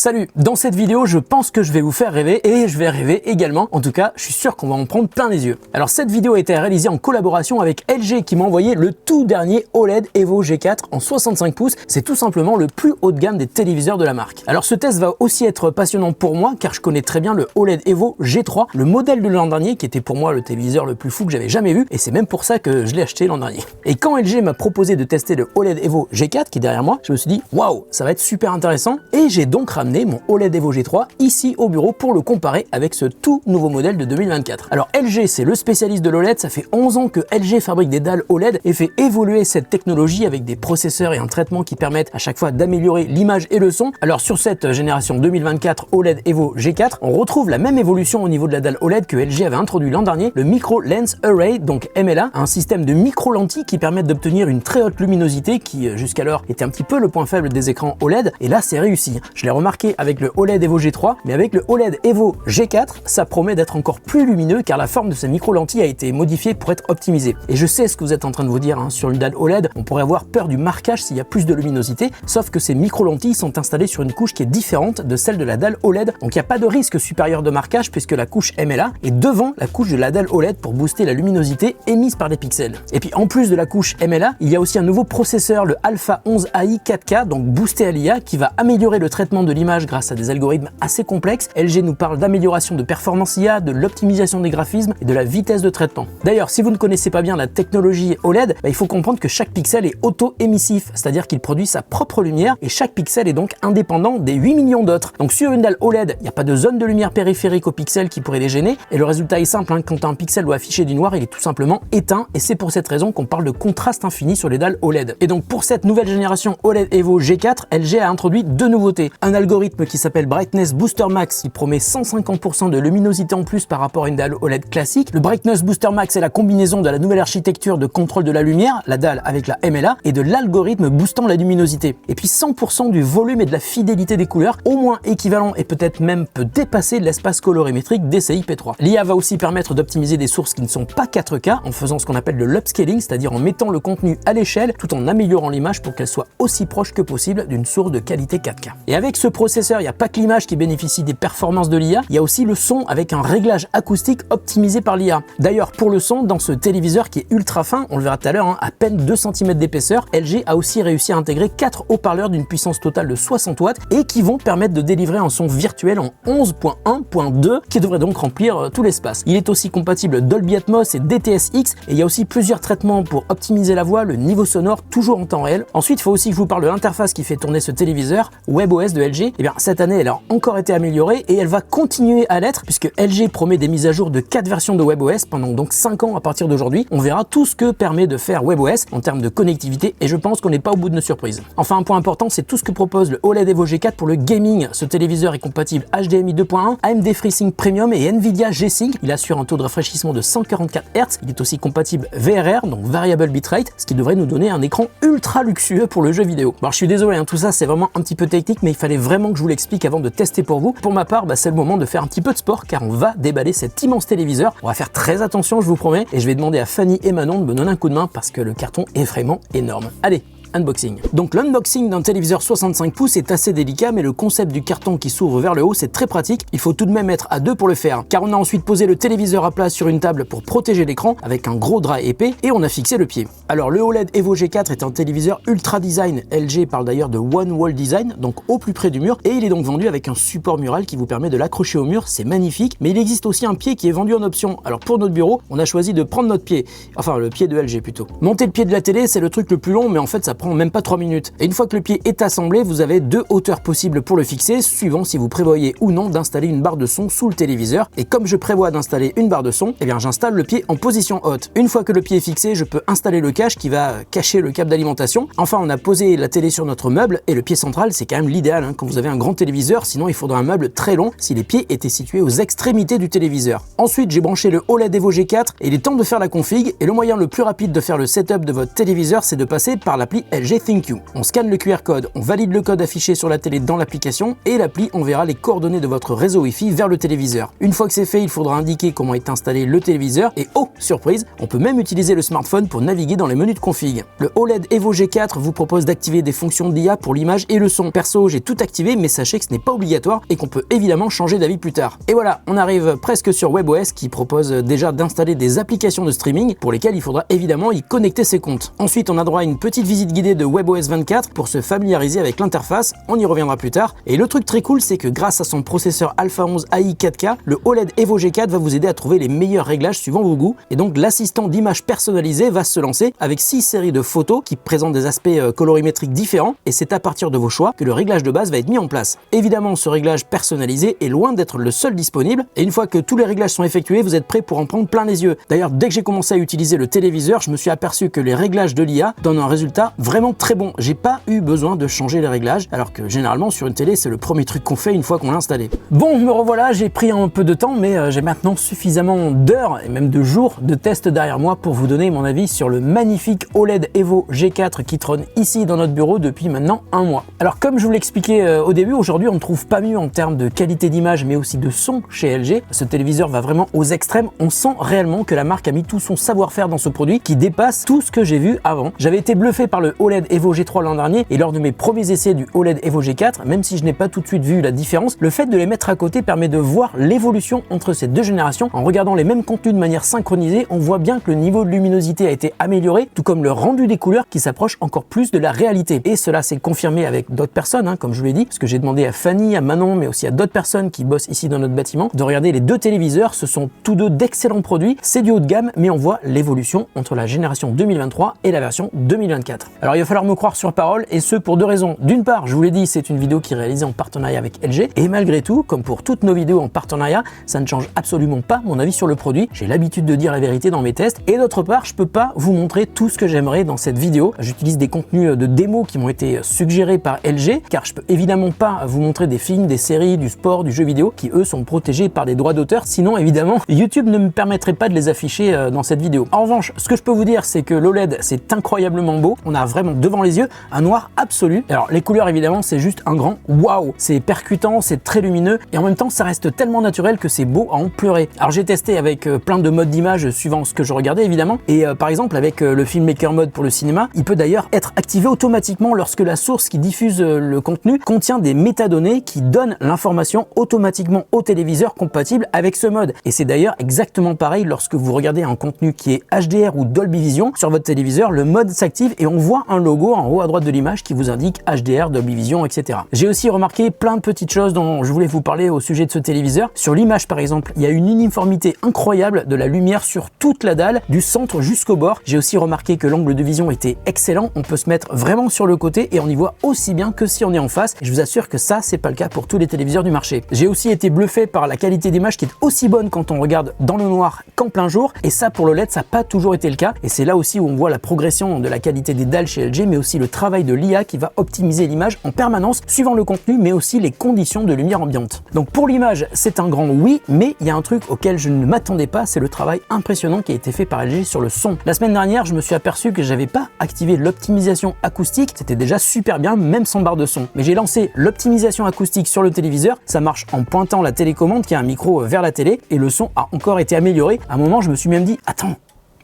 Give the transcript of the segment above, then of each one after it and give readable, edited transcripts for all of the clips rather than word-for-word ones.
Salut, dans cette vidéo, je pense que je vais vous faire rêver et je vais rêver également. En tout cas, je suis sûr qu'on va en prendre plein les yeux. Alors cette vidéo a été réalisée en collaboration avec LG qui m'a envoyé le tout dernier OLED Evo G4 en 65 pouces. C'est tout simplement le plus haut de gamme des téléviseurs de la marque. Alors ce test va aussi être passionnant pour moi car je connais très bien le OLED Evo G3, le modèle de l'an dernier qui était pour moi le téléviseur le plus fou que j'avais jamais vu et c'est même pour ça que je l'ai acheté l'an dernier. Et quand LG m'a proposé de tester le OLED Evo G4 qui est derrière moi, je me suis dit waouh, ça va être super intéressant et j'ai donc ramené mon OLED Evo G3 ici au bureau pour le comparer avec ce tout nouveau modèle de 2024. Alors LG c'est le spécialiste de l'OLED, ça fait 11 ans que LG fabrique des dalles OLED et fait évoluer cette technologie avec des processeurs et un traitement qui permettent à chaque fois d'améliorer l'image et le son. Alors sur cette génération 2024 OLED Evo G4, on retrouve la même évolution au niveau de la dalle OLED que LG avait introduit l'an dernier, le Micro Lens Array, donc MLA, un système de micro-lentilles qui permettent d'obtenir une très haute luminosité qui jusqu'alors était un petit peu le point faible des écrans OLED et là c'est réussi. Je l'ai remarqué avec le OLED Evo G3, mais avec le OLED Evo G4, ça promet d'être encore plus lumineux car la forme de ces micro-lentilles a été modifiée pour être optimisée. Et je sais ce que vous êtes en train de vous dire, hein, sur une dalle OLED, on pourrait avoir peur du marquage s'il y a plus de luminosité, sauf que ces micro-lentilles sont installées sur une couche qui est différente de celle de la dalle OLED, donc il n'y a pas de risque supérieur de marquage puisque la couche MLA est devant la couche de la dalle OLED pour booster la luminosité émise par les pixels. Et puis en plus de la couche MLA, il y a aussi un nouveau processeur, le Alpha 11 AI 4K, donc boosté à l'IA, qui va améliorer le traitement de l'image grâce à des algorithmes assez complexes. LG nous parle d'amélioration de performance IA, de l'optimisation des graphismes et de la vitesse de traitement. D'ailleurs, si vous ne connaissez pas bien la technologie OLED, il faut comprendre que chaque pixel est auto-émissif, c'est-à-dire qu'il produit sa propre lumière et chaque pixel est donc indépendant des 8 millions d'autres. Donc sur une dalle OLED, il n'y a pas de zone de lumière périphérique au pixel qui pourrait les gêner et le résultat est simple, hein, quand un pixel doit afficher du noir, il est tout simplement éteint et c'est pour cette raison qu'on parle de contraste infini sur les dalles OLED. Et donc pour cette nouvelle génération OLED Evo G4, LG a introduit deux nouveautés. Un algorithme qui s'appelle Brightness Booster Max qui promet 150% de luminosité en plus par rapport à une dalle OLED classique. Le Brightness Booster Max est la combinaison de la nouvelle architecture de contrôle de la lumière, la dalle avec la MLA, et de l'algorithme boostant la luminosité. Et puis 100% du volume et de la fidélité des couleurs, au moins équivalent et peut-être même peut dépasser l'espace colorimétrique DCI-P3. L'IA va aussi permettre d'optimiser des sources qui ne sont pas 4K en faisant ce qu'on appelle de l'upscaling, c'est-à-dire en mettant le contenu à l'échelle tout en améliorant l'image pour qu'elle soit aussi proche que possible d'une source de qualité 4K. Et avec ce processeur, il n'y a pas que l'image qui bénéficie des performances de l'IA, il y a aussi le son avec un réglage acoustique optimisé par l'IA. D'ailleurs, pour le son, dans ce téléviseur qui est ultra fin, on le verra tout à l'heure, hein, à peine 2 cm d'épaisseur, LG a aussi réussi à intégrer 4 haut-parleurs d'une puissance totale de 60 watts et qui vont permettre de délivrer un son virtuel en 11.1.2 qui devrait donc remplir tout l'espace. Il est aussi compatible Dolby Atmos et DTS:X et il y a aussi plusieurs traitements pour optimiser la voix, le niveau sonore, toujours en temps réel. Ensuite, il faut aussi que je vous parle de l'interface qui fait tourner ce téléviseur, WebOS de LG. Et bien, cette année, elle a encore été améliorée et elle va continuer à l'être puisque LG promet des mises à jour de 4 versions de WebOS pendant donc 5 ans à partir d'aujourd'hui. On verra tout ce que permet de faire WebOS en termes de connectivité et je pense qu'on n'est pas au bout de nos surprises. Enfin, un point important, c'est tout ce que propose le OLED Evo G4 pour le gaming. Ce téléviseur est compatible HDMI 2.1, AMD FreeSync Premium et Nvidia G-Sync. Il assure un taux de rafraîchissement de 144 Hz. Il est aussi compatible VRR, donc Variable Bitrate, ce qui devrait nous donner un écran ultra luxueux pour le jeu vidéo. Alors je suis désolé, hein, tout ça c'est vraiment un petit peu technique, mais il fallait vraiment que je vous l'explique avant de tester pour vous. Pour ma part, c'est le moment de faire un petit peu de sport car on va déballer cet immense téléviseur. On va faire très attention, je vous promets, et je vais demander à Fanny et Manon de me donner un coup de main parce que le carton est vraiment énorme. Allez, unboxing. Donc l'unboxing d'un téléviseur 65 pouces est assez délicat, mais le concept du carton qui s'ouvre vers le haut, c'est très pratique. Il faut tout de même être à deux pour le faire, car on a ensuite posé le téléviseur à plat sur une table pour protéger l'écran avec un gros drap épais et on a fixé le pied. Alors le OLED Evo G4 est un téléviseur ultra design. LG parle d'ailleurs de One Wall Design, donc au plus près du mur, et il est donc vendu avec un support mural qui vous permet de l'accrocher au mur. C'est magnifique, mais il existe aussi un pied qui est vendu en option. Alors pour notre bureau, on a choisi de prendre notre pied, enfin le pied de LG plutôt. Monter le pied de la télé, c'est le truc le plus long, mais en fait ça prend même pas 3 minutes. Et une fois que le pied est assemblé, vous avez deux hauteurs possibles pour le fixer, suivant si vous prévoyez ou non d'installer une barre de son sous le téléviseur. Et comme je prévois d'installer une barre de son, eh bien j'installe le pied en position haute. Une fois que le pied est fixé, je peux installer le cache qui va cacher le câble d'alimentation. Enfin, on a posé la télé sur notre meuble et le pied central, c'est quand même l'idéal hein, quand vous avez un grand téléviseur, sinon il faudra un meuble très long si les pieds étaient situés aux extrémités du téléviseur. Ensuite, j'ai branché le OLED Evo G4 et il est temps de faire la config. Et le moyen le plus rapide de faire le setup de votre téléviseur, c'est de passer par l'appli LG ThinQ. On scanne le QR code, on valide le code affiché sur la télé dans l'application et l'appli enverra les coordonnées de votre réseau Wi-Fi vers le téléviseur. Une fois que c'est fait, il faudra indiquer comment est installé le téléviseur et oh, surprise, on peut même utiliser le smartphone pour naviguer dans les menus de config. Le OLED Evo G4 vous propose d'activer des fonctions d'IA pour l'image et le son. Perso, j'ai tout activé, mais sachez que ce n'est pas obligatoire et qu'on peut évidemment changer d'avis plus tard. Et voilà, on arrive presque sur WebOS qui propose déjà d'installer des applications de streaming pour lesquelles il faudra évidemment y connecter ses comptes. Ensuite, on a droit à une petite visite guidée de WebOS 24 pour se familiariser avec l'interface, on y reviendra plus tard. Et le truc très cool, c'est que grâce à son processeur Alpha 11 AI 4K, le OLED Evo G4 va vous aider à trouver les meilleurs réglages suivant vos goûts. Et donc l'assistant d'image personnalisé va se lancer avec 6 séries de photos qui présentent des aspects colorimétriques différents et c'est à partir de vos choix que le réglage de base va être mis en place. Évidemment, ce réglage personnalisé est loin d'être le seul disponible et une fois que tous les réglages sont effectués, vous êtes prêt pour en prendre plein les yeux. D'ailleurs, dès que j'ai commencé à utiliser le téléviseur, je me suis aperçu que les réglages de l'IA donnent un résultat vraiment très bon. J'ai pas eu besoin de changer les réglages alors que généralement sur une télé, c'est le premier truc qu'on fait une fois qu'on l'a installé. Bon, me revoilà, j'ai pris un peu de temps mais j'ai maintenant suffisamment d'heures et même de jours de tests derrière moi pour vous donner mon avis sur le magnifique OLED Evo G4 qui trône ici dans notre bureau depuis maintenant un mois. Alors comme je vous l'expliquais au début, aujourd'hui on ne trouve pas mieux en termes de qualité d'image mais aussi de son chez LG. Ce téléviseur va vraiment aux extrêmes, on sent réellement que la marque a mis tout son savoir-faire dans ce produit qui dépasse tout ce que j'ai vu avant. J'avais été bluffé par le OLED Evo G3 l'an dernier et lors de mes premiers essais du OLED Evo G4, même si je n'ai pas tout de suite vu la différence, le fait de les mettre à côté permet de voir l'évolution entre ces deux générations. En regardant les mêmes contenus de manière synchronisée, on voit bien que le niveau de luminosité a été amélioré, tout comme le rendu des couleurs qui s'approche encore plus de la réalité. Et cela s'est confirmé avec d'autres personnes, comme je vous l'ai dit, parce que j'ai demandé à Fanny, à Manon, mais aussi à d'autres personnes qui bossent ici dans notre bâtiment, de regarder les deux téléviseurs. Ce sont tous deux d'excellents produits, c'est du haut de gamme, mais on voit l'évolution entre la génération 2023 et la version 2024. Alors il va falloir me croire sur parole, et ce pour deux raisons. D'une part, je vous l'ai dit, c'est une vidéo qui est réalisée en partenariat avec LG, et malgré tout, comme pour toutes nos vidéos en partenariat, ça ne change absolument pas mon avis sur le produit. J'ai l'habitude de dire la vérité dans mes tests, et d'autre part, je peux pas vous montrer tout ce que j'aimerais dans cette vidéo. J'utilise des contenus de démos qui m'ont été suggérés par LG, car je peux évidemment pas vous montrer des films, des séries, du sport, du jeu vidéo, qui eux sont protégés par des droits d'auteur, sinon évidemment YouTube ne me permettrait pas de les afficher dans cette vidéo. En revanche, ce que je peux vous dire, c'est que l'OLED c'est incroyablement beau, on a vraiment devant les yeux un noir absolu. Alors les couleurs évidemment c'est juste un grand waouh, c'est percutant, c'est très lumineux et en même temps ça reste tellement naturel que c'est beau à en pleurer. Alors j'ai testé avec plein de modes d'image suivant ce que je regardais évidemment et par exemple avec le filmmaker mode pour le cinéma, il peut d'ailleurs être activé automatiquement lorsque la source qui diffuse le contenu contient des métadonnées qui donnent l'information automatiquement au téléviseur compatible avec ce mode. Et c'est d'ailleurs exactement pareil lorsque vous regardez un contenu qui est HDR ou Dolby Vision sur votre téléviseur, le mode s'active et on voit un logo en haut à droite de l'image qui vous indique HDR, Dolby Vision, etc. J'ai aussi remarqué plein de petites choses dont je voulais vous parler au sujet de ce téléviseur. Sur l'image par exemple, il y a une uniformité incroyable de la lumière sur toute la dalle, du centre jusqu'au bord. J'ai aussi remarqué que l'angle de vision était excellent, on peut se mettre vraiment sur le côté et on y voit aussi bien que si on est en face. Et je vous assure que ça, c'est pas le cas pour tous les téléviseurs du marché. J'ai aussi été bluffé par la qualité d'image qui est aussi bonne quand on regarde dans le noir qu'en plein jour et ça pour le LED ça n'a pas toujours été le cas et c'est là aussi où on voit la progression de la qualité des dalles chez LG mais aussi le travail de l'IA qui va optimiser l'image en permanence suivant le contenu mais aussi les conditions de lumière ambiante. Donc pour l'image c'est un grand oui, mais il y a un truc auquel je ne m'attendais pas, c'est le travail impressionnant qui a été fait par LG sur le son. La semaine dernière je me suis aperçu que j'avais pas activé l'optimisation acoustique, c'était déjà super bien même sans barre de son, mais j'ai lancé l'optimisation acoustique sur le téléviseur, ça marche en pointant la télécommande qui a un micro vers la télé et le son a encore été amélioré. À un moment je me suis même dit attends,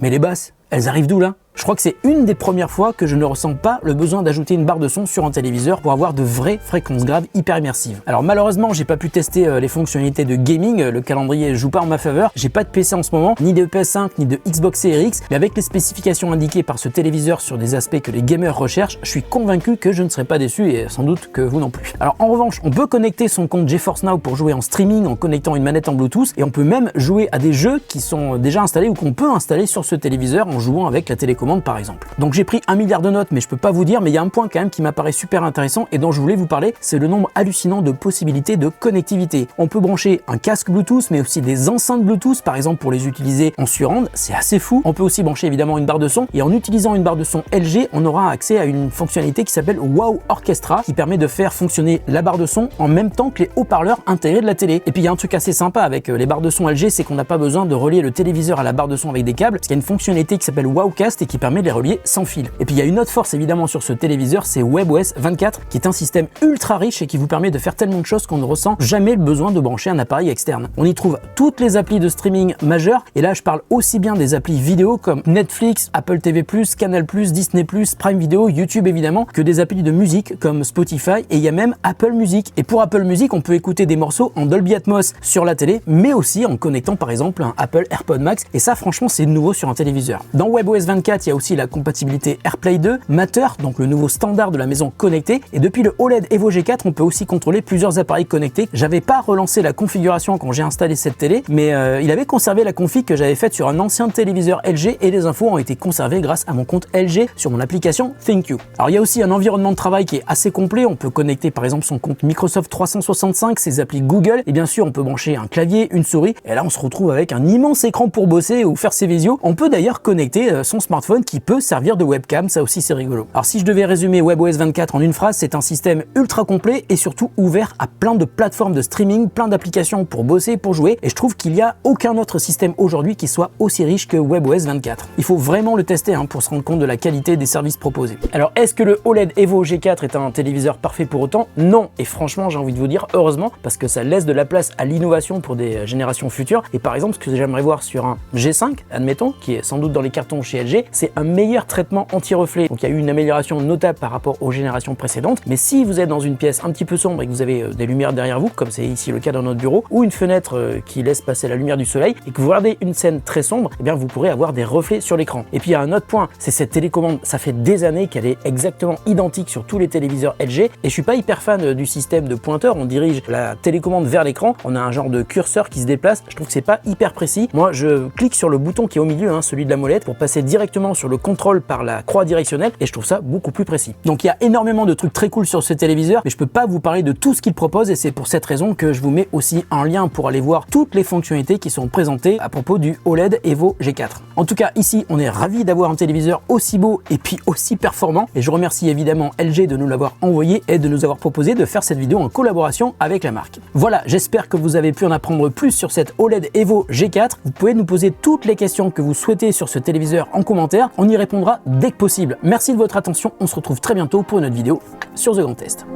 mais les basses elles arrivent d'où là? Je crois que c'est une des premières fois que je ne ressens pas le besoin d'ajouter une barre de son sur un téléviseur pour avoir de vraies fréquences graves hyper immersives. Alors malheureusement, j'ai pas pu tester les fonctionnalités de gaming, le calendrier joue pas en ma faveur. J'ai pas de PC en ce moment, ni de PS5 ni de Xbox Series X, mais avec les spécifications indiquées par ce téléviseur sur des aspects que les gamers recherchent, je suis convaincu que je ne serai pas déçu et sans doute que vous non plus. Alors en revanche, on peut connecter son compte GeForce Now pour jouer en streaming en connectant une manette en Bluetooth et on peut même jouer à des jeux qui sont déjà installés ou qu'on peut installer sur ce téléviseur en jouant avec la télécommande par exemple. Donc j'ai pris 1 milliard de notes mais je peux pas vous dire, mais il y a un point quand même qui m'apparaît super intéressant et dont je voulais vous parler, c'est le nombre hallucinant de possibilités de connectivité. On peut brancher un casque Bluetooth mais aussi des enceintes Bluetooth par exemple pour les utiliser en surround, c'est assez fou. On peut aussi brancher évidemment une barre de son et en utilisant une barre de son LG, on aura accès à une fonctionnalité qui s'appelle Wow Orchestra qui permet de faire fonctionner la barre de son en même temps que les haut-parleurs intégrés de la télé. Et puis il y a un truc assez sympa avec les barres de son LG, c'est qu'on n'a pas besoin de relier le téléviseur à la barre de son avec des câbles, parce qu'il y a une fonctionnalité qui s'appelle Wowcast et qui qui permet de les relier sans fil. Et puis il y a une autre force évidemment sur ce téléviseur, c'est WebOS 24 qui est un système ultra riche et qui vous permet de faire tellement de choses qu'on ne ressent jamais le besoin de brancher un appareil externe. On y trouve toutes les applis de streaming majeures et là je parle aussi bien des applis vidéo comme Netflix, Apple TV+, Canal+, Disney+, Prime Video, YouTube évidemment, que des applis de musique comme Spotify et il y a même Apple Music. Et pour Apple Music, on peut écouter des morceaux en Dolby Atmos sur la télé, mais aussi en connectant par exemple un Apple AirPod Max et ça franchement c'est nouveau sur un téléviseur. Dans WebOS 24, il y a aussi la compatibilité AirPlay 2, Matter, donc le nouveau standard de la maison connectée et depuis le OLED Evo G4, on peut aussi contrôler plusieurs appareils connectés. J'avais pas relancé la configuration quand j'ai installé cette télé, mais il avait conservé la config que j'avais faite sur un ancien téléviseur LG et les infos ont été conservées grâce à mon compte LG sur mon application ThinQ. Alors il y a aussi un environnement de travail qui est assez complet, on peut connecter par exemple son compte Microsoft 365, ses applis Google et bien sûr on peut brancher un clavier, une souris et là on se retrouve avec un immense écran pour bosser ou faire ses visios. On peut d'ailleurs connecter son smartphone qui peut servir de webcam, ça aussi c'est rigolo. Alors si je devais résumer WebOS 24 en une phrase, c'est un système ultra complet et surtout ouvert à plein de plateformes de streaming, plein d'applications pour bosser, pour jouer et je trouve qu'il n'y a aucun autre système aujourd'hui qui soit aussi riche que WebOS 24. Il faut vraiment le tester pour se rendre compte de la qualité des services proposés. Alors est-ce que le OLED Evo G4 est un téléviseur parfait pour autant? Non, et franchement j'ai envie de vous dire heureusement parce que ça laisse de la place à l'innovation pour des générations futures et par exemple ce que j'aimerais voir sur un G5, admettons, qui est sans doute dans les cartons chez LG, c'est un meilleur traitement anti-reflet. Donc il y a eu une amélioration notable par rapport aux générations précédentes, mais si vous êtes dans une pièce un petit peu sombre et que vous avez des lumières derrière vous, comme c'est ici le cas dans notre bureau, ou une fenêtre qui laisse passer la lumière du soleil et que vous regardez une scène très sombre, eh bien vous pourrez avoir des reflets sur l'écran. Et puis il y a un autre point, c'est cette télécommande, ça fait des années qu'elle est exactement identique sur tous les téléviseurs LG et je suis pas hyper fan du système de pointeur, on dirige la télécommande vers l'écran, on a un genre de curseur qui se déplace, je trouve que c'est pas hyper précis. Moi je clique sur le bouton qui est au milieu, celui de la molette, pour passer directement sur le contrôle par la croix directionnelle et je trouve ça beaucoup plus précis. Donc il y a énormément de trucs très cool sur ce téléviseur, mais je peux pas vous parler de tout ce qu'il propose et c'est pour cette raison que je vous mets aussi un lien pour aller voir toutes les fonctionnalités qui sont présentées à propos du OLED Evo G4. En tout cas ici on est ravis d'avoir un téléviseur aussi beau et puis aussi performant et je remercie évidemment LG de nous l'avoir envoyé et de nous avoir proposé de faire cette vidéo en collaboration avec la marque. Voilà, j'espère que vous avez pu en apprendre plus sur cette OLED Evo G4. Vous pouvez nous poser toutes les questions que vous souhaitez sur ce téléviseur en commentaire, on y répondra dès que possible. Merci de votre attention, on se retrouve très bientôt pour une autre vidéo sur The Grand Test.